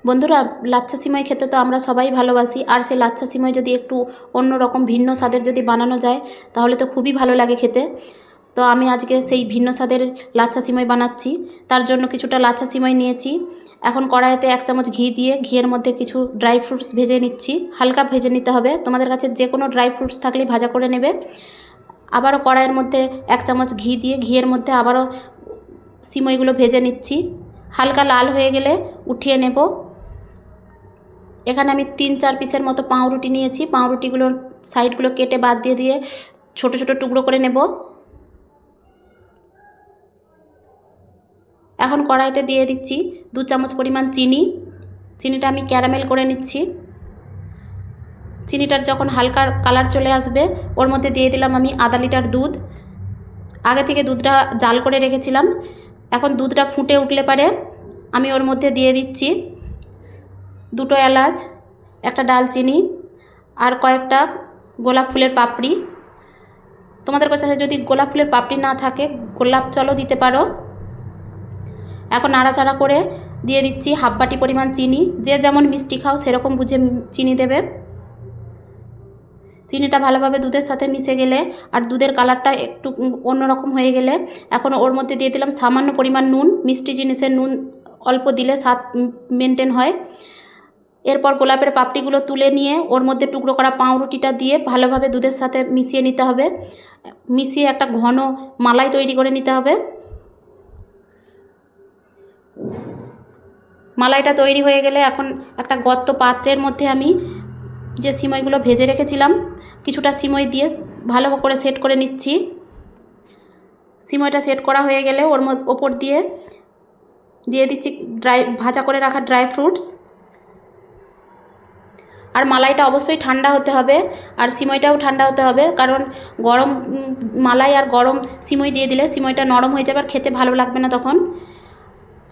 বন্ধুরা, লাচ্ছা সিমাই খেতে তো আমরা সবাই ভালোবাসি, আর সেই লাচ্ছা সিমাই যদি একটু অন্য রকম ভিন্ন স্বাদের যদি বানানো যায় তাহলে তো খুবই ভালো লাগে খেতে। তো আমি আজকে সেই ভিন্ন স্বাদের লাচ্ছা সিমাই বানাচ্ছি। তার জন্য কিছুটা লাচ্ছা সিমাই নিয়েছি। এখন কড়াইতে 1 চামচ ঘি দিয়ে ঘিয়ের মধ্যে কিছু ড্রাই ফ্রুটস ভেজে নিচ্ছি। হালকা ভেজে নিতে হবে, তোমাদের কাছে যে কোনো ড্রাই ফ্রুটস থাকলে ভাজা করে নেবে। আবারও কড়াইয়ের মধ্যে 1 চামচ ঘি দিয়ে ঘিয়ের মধ্যে আবারও সিমাইগুলো ভেজে নিচ্ছি। হালকা লাল হয়ে গেলে উঠিয়ে নেব। এখানে আমি 3-4 পিসের মতো পাউরুটি নিয়েছি। পাউরুটিগুলোর সাইডগুলো কেটে বাদ দিয়ে ছোট ছোট টুকরো করে নেব। এখন কড়াইতে দিয়ে দিচ্ছি 2 চামচ পরিমাণ চিনি। চিনিটা আমি ক্যারামেল করে নিচ্ছি। চিনিটার যখন হালকা কালার চলে আসবে ওর মধ্যে দিয়ে দিলাম আমি আধা লিটার দুধ। আগে থেকে দুধটা জাল করে রেখেছিলাম। এখন দুধটা ফুটে উঠলে পারে আমি ওর মধ্যে দিয়ে দিচ্ছি 2টো এলাচ, একটা ডালচিনি আর কয়েকটা গোলাপ ফুলের পাপড়ি। তোমাদের কাছে যদি গোলাপ ফুলের পাপড়ি না থাকে গোলাপ জলও দিতে পারো। এখন নাড়াচাড়া করে দিয়ে দিচ্ছি হাফ বাটি পরিমাণ চিনি। যে যেমন মিষ্টি খাও সেরকম বুঝে চিনি দেবে। চিনিটা ভালোভাবে দুধের সাথে মিশে গেলে আর দুধের কালারটা একটু অন্যরকম হয়ে গেলে এখন ওর মধ্যে দিয়ে দিলাম সামান্য পরিমাণ নুন। মিষ্টি জিনিসের নুন অল্প দিলে স্বাদ মেনটেন হয়। এরপর গোলাপের পাপড়িগুলো তুলে নিয়ে ওর মধ্যে টুকরো করা পাউরুটিটা দিয়ে ভালোভাবে দুধের সাথে মিশিয়ে নিতে হবে। মিশিয়ে একটা ঘন মালাই তৈরি করে নিতে হবে। মালাইটা তৈরি হয়ে গেলে এখন একটা গর্ত পাত্রের মধ্যে আমি যে সিমাইগুলো ভেজে রেখেছিলাম কিছুটা সিমাই দিয়ে ভালো করে সেট করে নিচ্ছি। সিমাইটা সেট করা হয়ে গেলে ওর ওপর দিয়ে দিচ্ছি ভাজা করে রাখা ড্রাই ফ্রুটস। আর মালাইটা অবশ্যই ঠান্ডা হতে হবে আর সিমাইটাও ঠান্ডা হতে হবে, কারণ গরম মালাই আর গরম সিমাই দিয়ে দিলে সিমাইটা নরম হয়ে যাবে আর খেতে ভালো লাগবে না তখন।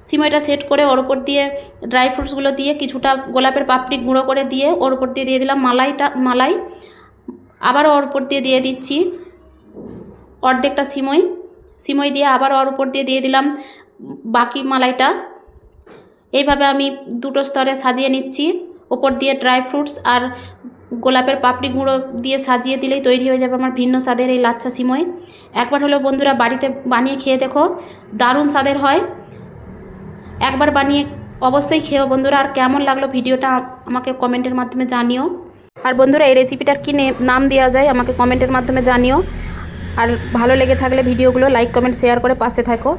সিমাইটা সেট করে ওর উপর দিয়ে ড্রাই ফ্রুটসগুলো দিয়ে কিছুটা গোলাপের পাপড়ি গুঁড়ো করে দিয়ে ওর উপর দিয়ে দিলাম মালাই। আবারও ওর উপর দিয়ে দিচ্ছি অর্ধেকটা সিমাই দিয়ে আবার ওর উপর দিয়ে দিলাম বাকি মালাইটা। এইভাবে আমি 2টো স্তরে সাজিয়ে নিচ্ছি। ওপর দিয়ে ড্রাই ফ্রুটস আর গোলাপের পাপড়ি গুঁড়ো দিয়ে সাজিয়ে দিলেই তৈরি হয়ে যাবে আমার ভিন্ন স্বাদের এই লাচ্ছা সিমাই। একবার হলেও বন্ধুরা বাড়িতে বানিয়ে খেয়ে দেখো, দারুণ স্বাদের হয়। একবার বানিয়ে অবশ্যই খেও বন্ধুরা। আর কেমন লাগলো ভিডিওটা আমাকে কমেন্টের মাধ্যমে জানিও। আর বন্ধুরা এই রেসিপিটার কী নাম দেওয়া যায় আমাকে কমেন্টের মাধ্যমে জানিও। আর ভালো লেগে থাকলে ভিডিওগুলো লাইক কমেন্ট শেয়ার করে পাশে থাকো।